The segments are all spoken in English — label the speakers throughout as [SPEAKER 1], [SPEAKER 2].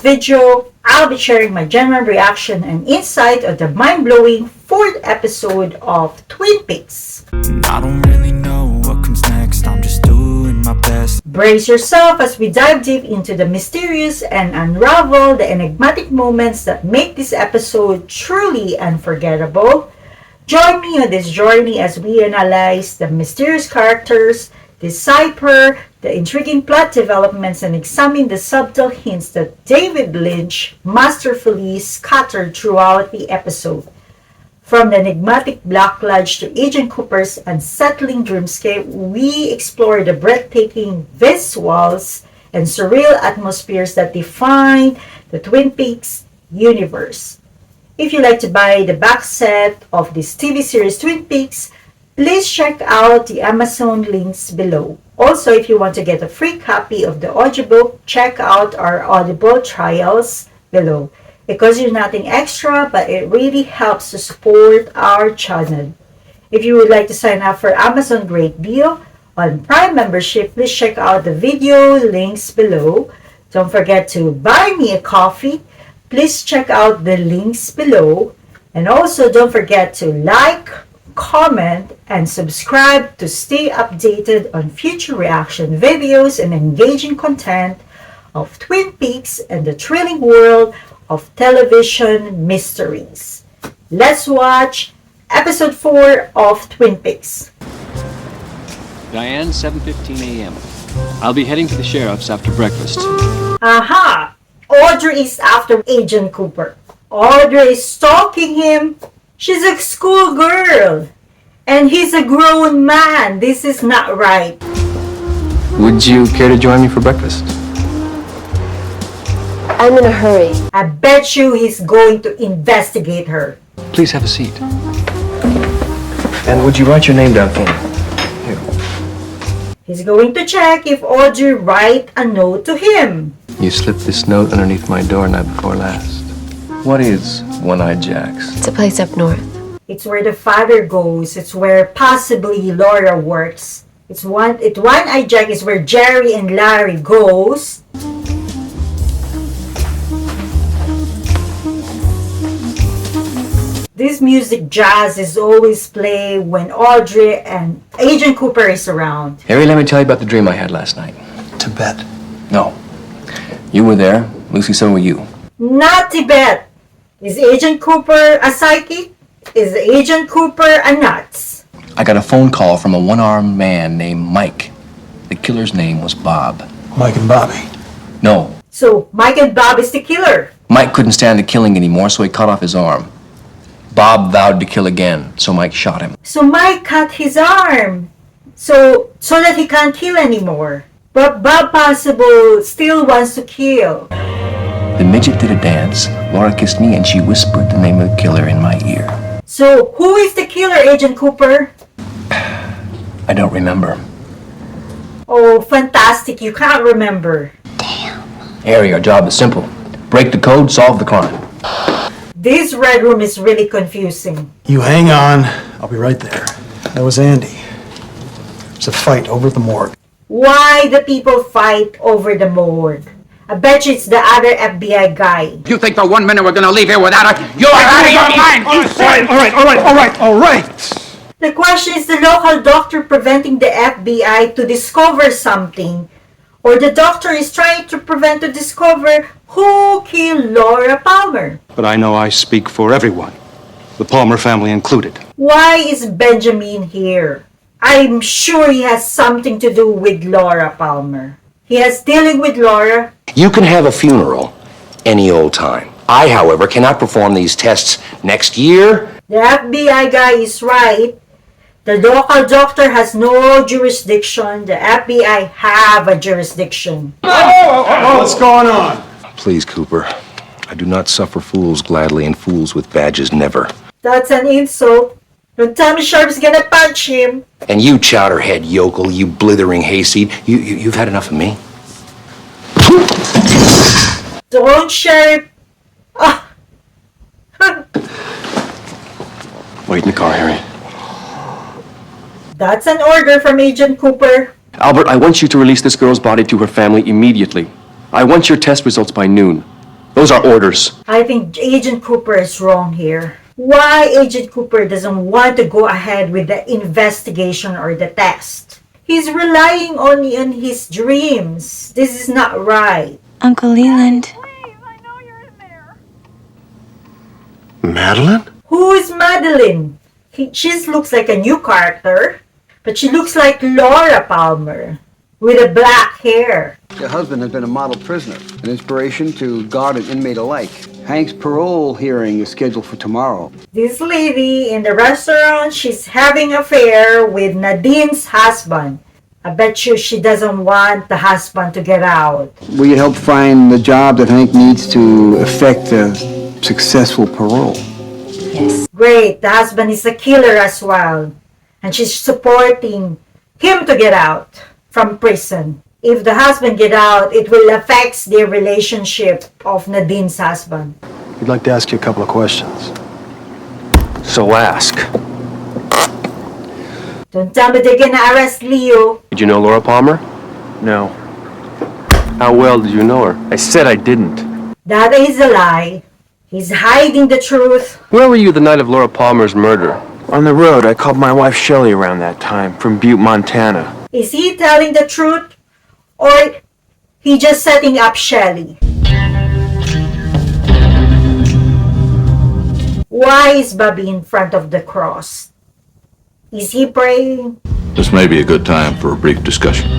[SPEAKER 1] video, I'll be sharing my genuine reaction and insight on the mind-blowing 4th episode of Twin Peaks.
[SPEAKER 2] I don't really know what comes next, I'm just doing my best.
[SPEAKER 1] Brace yourself as we dive deep into the mysterious and unravel the enigmatic moments that make this episode truly unforgettable. Join me on this journey as we analyze the mysterious characters, decipher the intriguing plot developments, and examine the subtle hints that David Lynch masterfully scattered throughout the episode. From the enigmatic Black Lodge to Agent Cooper's unsettling dreamscape, we explore the breathtaking visuals and surreal atmospheres that define the Twin Peaks universe. If you'd like to buy the box set of this TV series Twin Peaks, please check out the Amazon links below. Also, if you want to get a free copy of the audiobook, check out our Audible trials below. It costs you nothing extra, but it really helps to support our channel. If you would like to sign up for Amazon Great Deal on Prime membership, please check out the video links below. Don't forget to buy me a coffee. Please check out the links below. And also don't forget to like, comment, and subscribe to stay updated on future reaction videos and engaging content of Twin Peaks and the thrilling world of television mysteries. Let's watch episode 4 of Twin Peaks.
[SPEAKER 3] Diane, 7:15 a.m. I'll be heading to the sheriff's after breakfast.
[SPEAKER 1] Aha! Audrey is after Agent Cooper. Audrey is stalking him. She's a schoolgirl. And he's a grown man. This is not right.
[SPEAKER 4] Would you care to join me for breakfast?
[SPEAKER 5] I'm in a hurry.
[SPEAKER 1] I bet you he's going to investigate her.
[SPEAKER 4] Please have a seat. And would you write your name down for me? Here.
[SPEAKER 1] He's going to check if Audrey write a note to him.
[SPEAKER 4] You slipped this note underneath my door night before last. What is One-Eyed Jack's?
[SPEAKER 5] It's a place up north.
[SPEAKER 1] It's where the father goes. It's where possibly Laura works. One-Eyed Jack is where Jerry and Larry goes. This music jazz is always played when Audrey and Agent Cooper is around.
[SPEAKER 4] Harry, let me tell you about the dream I had last night.
[SPEAKER 6] Tibet.
[SPEAKER 4] No. You were there. Lucy, so were you.
[SPEAKER 1] Not Tibet. Is Agent Cooper a psychic? Is Agent Cooper a nuts?
[SPEAKER 4] I got a phone call from a one-armed man named Mike. The killer's name was Bob.
[SPEAKER 6] Mike and Bobby.
[SPEAKER 4] No.
[SPEAKER 1] So Mike and Bob is the killer.
[SPEAKER 4] Mike couldn't stand the killing anymore, so he cut off his arm. Bob vowed to kill again, so Mike shot him.
[SPEAKER 1] So Mike cut his arm. So that he can't kill anymore. But Bob Possible still wants to kill.
[SPEAKER 4] The midget did a dance. Laura kissed me and she whispered the name of the killer in my ear.
[SPEAKER 1] So who is the killer, Agent Cooper?
[SPEAKER 4] I don't remember.
[SPEAKER 1] Oh, fantastic. You can't remember.
[SPEAKER 4] Harry, our job is simple. Break the code, solve the crime.
[SPEAKER 1] This red room is really confusing.
[SPEAKER 6] You hang on. I'll be right there. That was Andy. There's a fight over at the morgue.
[SPEAKER 1] Why the people fight over the morgue? I bet you it's the other FBI guy.
[SPEAKER 7] You think for 1 minute we're gonna leave here without her? You are out of your mind!
[SPEAKER 6] All right.
[SPEAKER 1] The question is the local doctor preventing the FBI to discover something, or the doctor is trying to prevent to discover who killed Laura Palmer.
[SPEAKER 8] But I know I speak for everyone, the Palmer family included.
[SPEAKER 1] Why is Benjamin here? I'm sure he has something to do with Laura Palmer. He has dealing with Laura.
[SPEAKER 9] You can have a funeral any old time. I, however, cannot perform these tests next year.
[SPEAKER 1] The FBI guy is right. The local doctor has no jurisdiction. The FBI have a jurisdiction.
[SPEAKER 6] What's going on?
[SPEAKER 9] Please, Cooper. I do not suffer fools gladly, and fools with badges never.
[SPEAKER 1] That's an insult. Don't tell me Sharp's gonna punch him.
[SPEAKER 9] And you, chowderhead yokel, you blithering hayseed, you've had enough of me.
[SPEAKER 1] Don't share it. Ah.
[SPEAKER 4] Wait in the car, Harry.
[SPEAKER 1] That's an order from Agent Cooper.
[SPEAKER 3] Albert, I want you to release this girl's body to her family immediately. I want your test results by noon.
[SPEAKER 4] Those are orders.
[SPEAKER 1] I think Agent Cooper is wrong here. Why Agent Cooper doesn't want to go ahead with the investigation or the test? He's relying only on his dreams. This is not right.
[SPEAKER 5] Uncle Leland.
[SPEAKER 6] Madeline?
[SPEAKER 1] Who is Madeline? She looks like a new character, but she looks like Laura Palmer with a black hair.
[SPEAKER 10] Your husband has been a model prisoner, an inspiration to guard and inmate alike. Hank's parole hearing is scheduled for tomorrow.
[SPEAKER 1] This lady in the restaurant, she's having an affair with Nadine's husband. I bet you she doesn't want the husband to get out.
[SPEAKER 10] Will you help find the job that Hank needs to effect a successful parole?
[SPEAKER 5] Yes.
[SPEAKER 1] Great, the husband is a killer as well. And she's supporting him to get out from prison. If the husband get out, it will affect the relationship of Nadine's husband.
[SPEAKER 6] We'd like to ask you a couple of questions.
[SPEAKER 4] So ask.
[SPEAKER 1] Don't tell me they're gonna arrest Leo.
[SPEAKER 4] Did you know Laura Palmer?
[SPEAKER 11] No.
[SPEAKER 4] How well did you know her?
[SPEAKER 11] I said I didn't.
[SPEAKER 1] That is a lie. He's hiding the truth.
[SPEAKER 4] Where were you the night of Laura Palmer's murder?
[SPEAKER 11] On the road, I called my wife Shelley around that time from Butte, Montana.
[SPEAKER 1] Is he telling the truth? Or he just setting up Shelley? Why is Bobby in front of the cross? Is he praying?
[SPEAKER 12] This may be a good time for a brief discussion.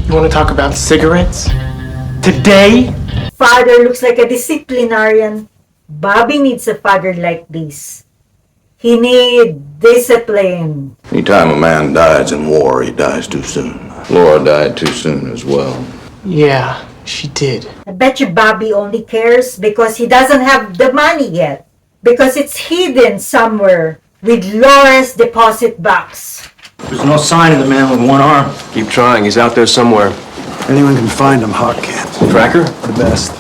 [SPEAKER 11] You want to talk about cigarettes? Today?
[SPEAKER 1] Father looks like a disciplinarian. Bobby needs a father like this. He needs discipline.
[SPEAKER 12] Anytime a man dies in war, he dies too soon. Laura died too soon as well.
[SPEAKER 11] Yeah, she did.
[SPEAKER 1] I bet you Bobby only cares because he doesn't have the money yet. Because it's hidden somewhere with Laura's deposit box.
[SPEAKER 6] There's no sign of the man with one arm.
[SPEAKER 4] Keep trying. He's out there somewhere.
[SPEAKER 6] Anyone can find him, Hawk can't.
[SPEAKER 4] Tracker?
[SPEAKER 6] The best.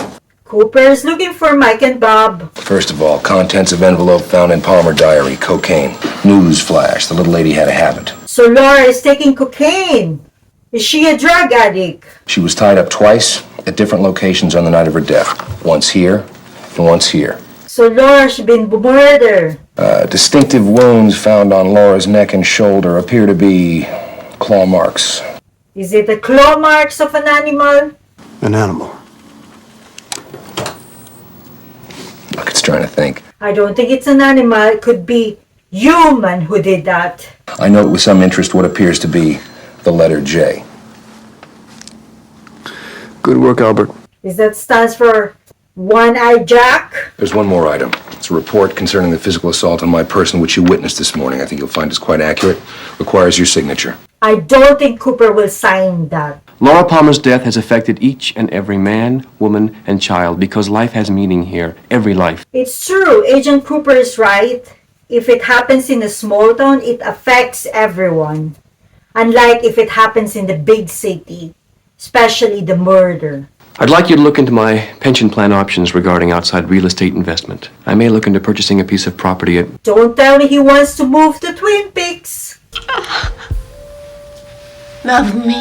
[SPEAKER 1] Cooper is looking for Mike and Bob.
[SPEAKER 9] First of all, contents of envelope found in Palmer diary, cocaine. News flash, the little lady had a habit.
[SPEAKER 1] So Laura is taking cocaine. Is she a drug addict?
[SPEAKER 9] She was tied up twice at different locations on the night of her death. Once here and once here.
[SPEAKER 1] So Laura's been murdered.
[SPEAKER 9] Distinctive wounds found on Laura's neck and shoulder appear to be claw marks.
[SPEAKER 1] Is it the claw marks of an animal?
[SPEAKER 6] An animal.
[SPEAKER 9] Look, it's trying to think.
[SPEAKER 1] I don't think it's an animal. It could be human who did that.
[SPEAKER 9] I note with some interest what appears to be the letter J.
[SPEAKER 11] Good work, Albert.
[SPEAKER 1] Is that stands for One-Eyed Jack?
[SPEAKER 9] There's one more item. It's a report concerning the physical assault on my person which you witnessed this morning. I think you'll find it's quite accurate. Requires your signature.
[SPEAKER 1] I don't think Cooper will sign that.
[SPEAKER 3] Laura Palmer's death has affected each and every man, woman, and child because life has meaning here. Every life.
[SPEAKER 1] It's true. Agent Cooper is right. If it happens in a small town, it affects everyone. Unlike if it happens in the big city, especially the murder.
[SPEAKER 3] I'd like you to look into my pension plan options regarding outside real estate investment. I may look into purchasing a piece of property at...
[SPEAKER 1] Don't tell me he wants to move to Twin Peaks.
[SPEAKER 5] Love me.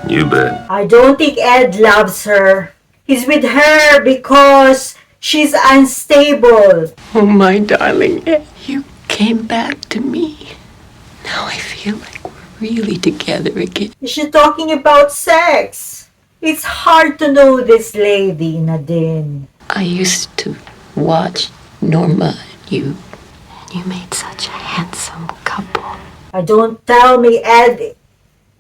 [SPEAKER 12] You bet.
[SPEAKER 1] I don't think Ed loves her. He's with her because she's unstable.
[SPEAKER 5] Oh, my darling Ed, you came back to me. Now I feel like we're really together again.
[SPEAKER 1] Is she talking about sex? It's hard to know this lady, Nadine.
[SPEAKER 5] I used to watch Norma and you. You made such a handsome couple.
[SPEAKER 1] Don't tell me Ed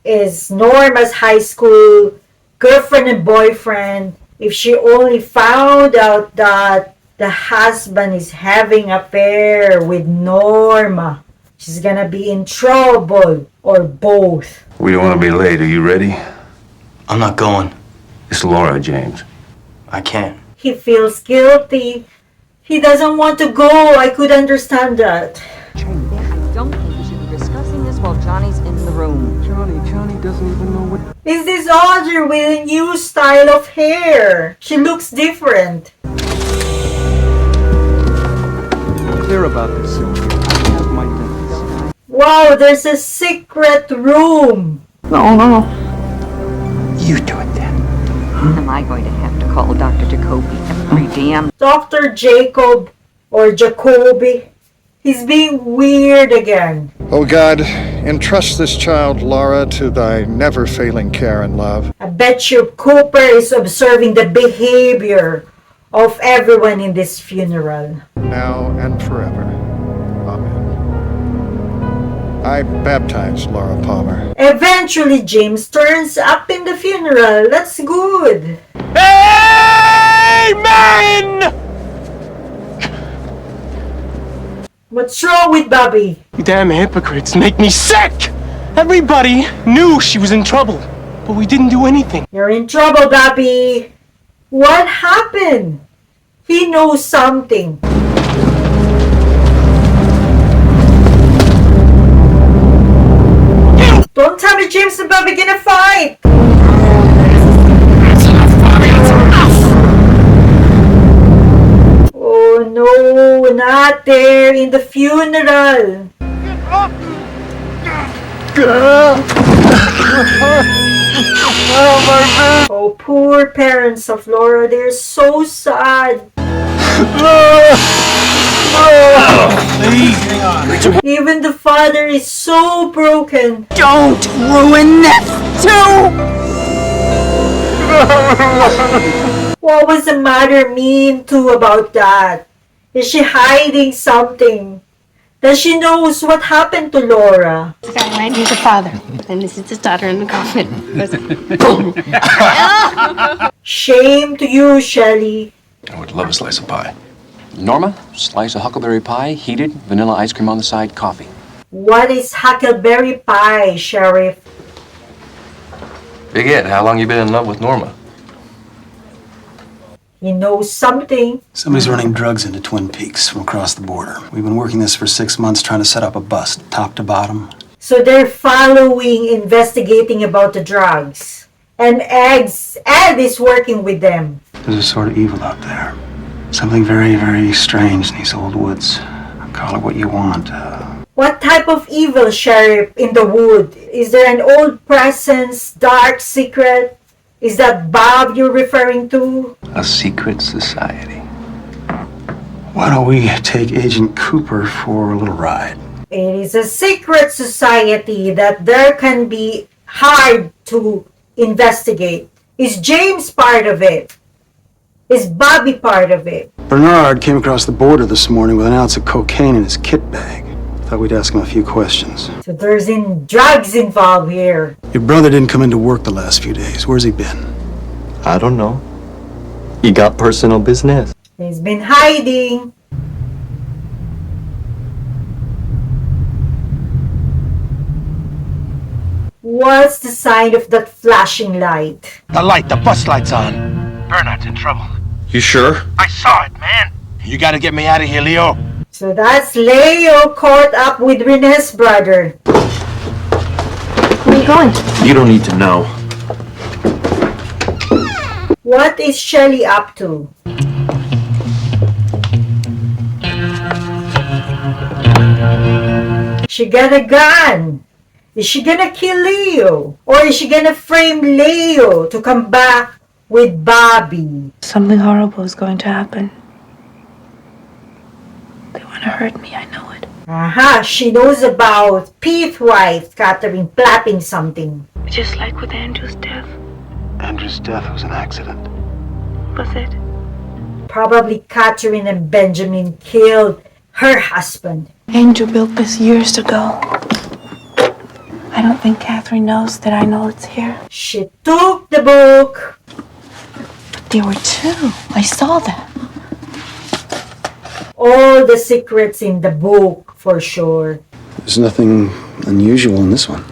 [SPEAKER 1] is Norma's high school girlfriend and boyfriend. If she only found out that the husband is having an affair with Norma, she's gonna be in trouble, or both.
[SPEAKER 12] We don't want to be late. Are you ready?
[SPEAKER 13] I'm not going.
[SPEAKER 12] It's Laura, James.
[SPEAKER 13] I can't.
[SPEAKER 1] He feels guilty. He doesn't want to go. I could understand that.
[SPEAKER 14] Don't think we should be discussing this while Johnny's in the room.
[SPEAKER 11] Johnny doesn't even know what...
[SPEAKER 1] Is this Audrey with a new style of hair? She looks different.
[SPEAKER 10] Clear about this, Sylvia. I have my things.
[SPEAKER 1] Wow, there's a secret room.
[SPEAKER 11] No. You do it then.
[SPEAKER 14] Am I going to have to call Dr. Jacoby every damn...
[SPEAKER 1] Dr. Jacob or Jacoby? He's being weird again.
[SPEAKER 15] O God, entrust this child, Laura, to thy never-failing care and love.
[SPEAKER 1] I bet you Cooper is observing the behavior of everyone in this funeral.
[SPEAKER 15] Now and forever. Amen. I baptize Laura Palmer.
[SPEAKER 1] Eventually, James turns up in the funeral. That's good.
[SPEAKER 11] Amen!
[SPEAKER 1] What's wrong with Bobby?
[SPEAKER 11] You damn hypocrites make me sick! Everybody knew she was in trouble, but we didn't do anything.
[SPEAKER 1] You're in trouble, Bobby. What happened? He knows something. Don't tell me James and Bobby gonna fight! Oh no, not there in the funeral! Oh, poor parents of Laura, they're so sad. Even the father is so broken.
[SPEAKER 7] Don't ruin this too!
[SPEAKER 1] What was the mother mean to about that? Is she hiding something? Does she knows what happened to Laura?
[SPEAKER 16] This guy right here's the father, and this is his daughter in the coffin.
[SPEAKER 1] Shame to you, Shelley.
[SPEAKER 4] I would love a slice of pie. Norma, slice of huckleberry pie, heated, vanilla ice cream on the side, coffee.
[SPEAKER 1] What is huckleberry pie, Sheriff?
[SPEAKER 4] Big Ed, how long you been in love with Norma?
[SPEAKER 1] He knows something.
[SPEAKER 6] Somebody's running drugs into Twin Peaks from across the border. We've been working this for 6 months, trying to set up a bust, top to bottom.
[SPEAKER 1] So they're following, investigating about the drugs. And Ed is working with them.
[SPEAKER 6] There's a sort of evil out there. Something very, very strange in these old woods. Call it what you want.
[SPEAKER 1] What type of evil, Sheriff, in the wood? Is there an old presence, dark secret? Is that Bob you're referring to?
[SPEAKER 4] A secret society.
[SPEAKER 6] Why don't we take Agent Cooper for a little ride?
[SPEAKER 1] It is a secret society that there can be hard to investigate. Is James part of it? Is Bobby part of it?
[SPEAKER 6] Bernard came across the border this morning with an ounce of cocaine in his kit bag. Thought we'd ask him a few questions.
[SPEAKER 1] So there's drugs involved here.
[SPEAKER 6] Your brother didn't come into work the last few days. Where's he been?
[SPEAKER 17] I don't know. He got personal business.
[SPEAKER 1] He's been hiding. What's the sign of that flashing light?
[SPEAKER 7] The bus light's on. Bernard's in trouble.
[SPEAKER 8] You sure?
[SPEAKER 7] I saw it, man. You gotta get me out of here, Leo.
[SPEAKER 1] So that's Leo caught up with Renee's brother.
[SPEAKER 16] Where are you going?
[SPEAKER 17] You don't need to know.
[SPEAKER 1] What is Shelley up to? She got a gun. Is she gonna kill Leo? Or is she gonna frame Leo to come back with Bobby?
[SPEAKER 16] Something horrible is going to happen. They want to hurt me, I know it.
[SPEAKER 1] Aha, she knows about Pete's wife, Catherine, plotting something.
[SPEAKER 16] Just like with Andrew's death.
[SPEAKER 6] Andrew's death was an accident.
[SPEAKER 16] Was it?
[SPEAKER 1] Probably Catherine and Benjamin killed her husband.
[SPEAKER 16] Andrew built this years ago. I don't think Catherine knows that I know it's here.
[SPEAKER 1] She took the book.
[SPEAKER 16] But there were two. I saw them.
[SPEAKER 1] All the secrets in the book, for sure.
[SPEAKER 6] There's nothing unusual in this one.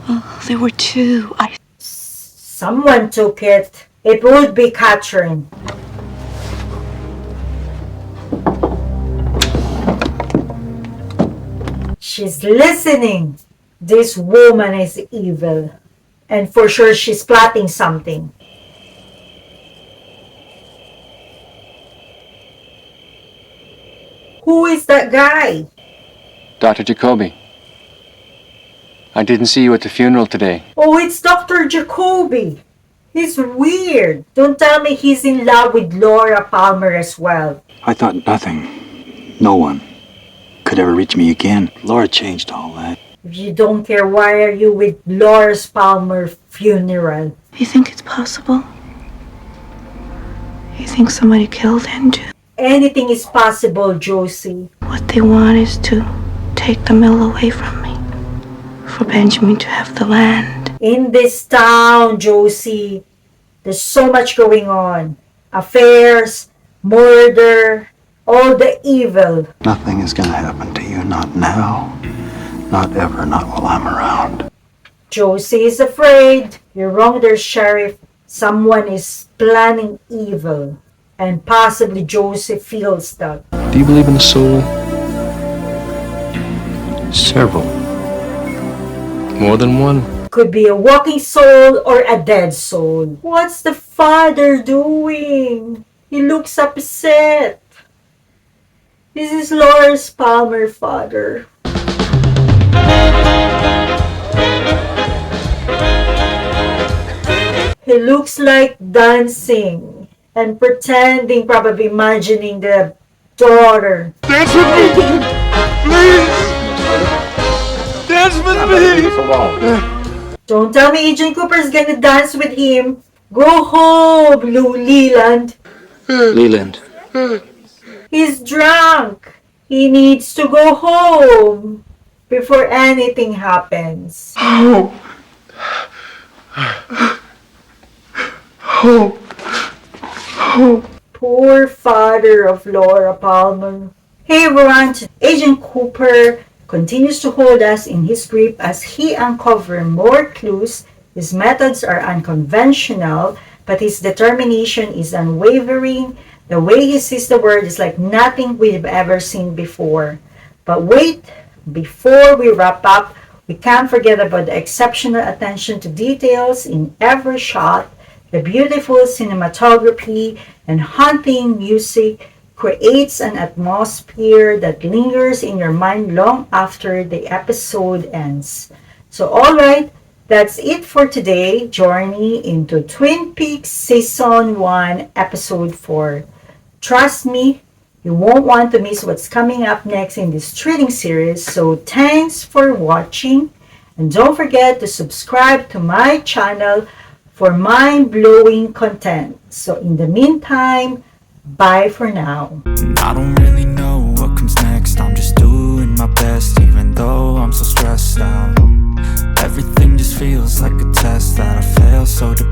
[SPEAKER 16] Oh, there were two.
[SPEAKER 1] Someone took it. It would be Catherine. She's listening. This woman is evil. And for sure she's plotting something. Who is that guy?
[SPEAKER 3] Dr. Jacoby. I didn't see you at the funeral today.
[SPEAKER 1] Oh, it's Dr. Jacoby. He's weird. Don't tell me he's in love with Laura Palmer as well.
[SPEAKER 6] I thought nothing, no one, could ever reach me again. Laura changed all that.
[SPEAKER 1] If you don't care, why are you with Laura Palmer funeral?
[SPEAKER 16] You think it's possible? You think somebody killed Andrew?
[SPEAKER 1] Anything is possible, Josie.
[SPEAKER 16] What they want is to take the mill away from me. For Benjamin to have the land.
[SPEAKER 1] In this town, Josie, there's so much going on. Affairs, murder, all the evil.
[SPEAKER 6] Nothing is gonna happen to you, not now, not ever, not while I'm around.
[SPEAKER 1] Josie is afraid. You're wrong there, Sheriff. Someone is planning evil. And possibly Josie feels that.
[SPEAKER 3] Do you believe in the soul? Several. More than one.
[SPEAKER 1] Could be a walking soul or a dead soul. What's the father doing? He looks upset. This is Laura Palmer, father. He looks like dancing and pretending, probably imagining the daughter.
[SPEAKER 11] Dance with me! Please! Dance with me!
[SPEAKER 1] Don't tell me Agent Cooper's gonna dance with him. Go home, Leland.
[SPEAKER 6] Leland.
[SPEAKER 1] He's drunk. He needs to go home before anything happens.
[SPEAKER 11] Oh. Oh. Oh.
[SPEAKER 1] Poor father of Laura Palmer. Hey everyone, Agent Cooper continues to hold us in his grip as he uncovers more clues. His methods are unconventional, but his determination is unwavering. The way he sees the world is like nothing we've ever seen before. But wait, before we wrap up, we can't forget about the exceptional attention to details in every shot. The beautiful cinematography and haunting music creates an atmosphere that lingers in your mind long after the episode ends. So alright, that's it for today. Journey into Twin Peaks Season 1, Episode 4. Trust me, you won't want to miss what's coming up next in this thrilling series. So thanks for watching. And don't forget to subscribe to my channel for mind-blowing content. So in the meantime, bye for now.
[SPEAKER 2] I don't really know what comes next. I'm just doing my best, even though I'm so stressed out. Everything just feels like a test that I fail so depressed.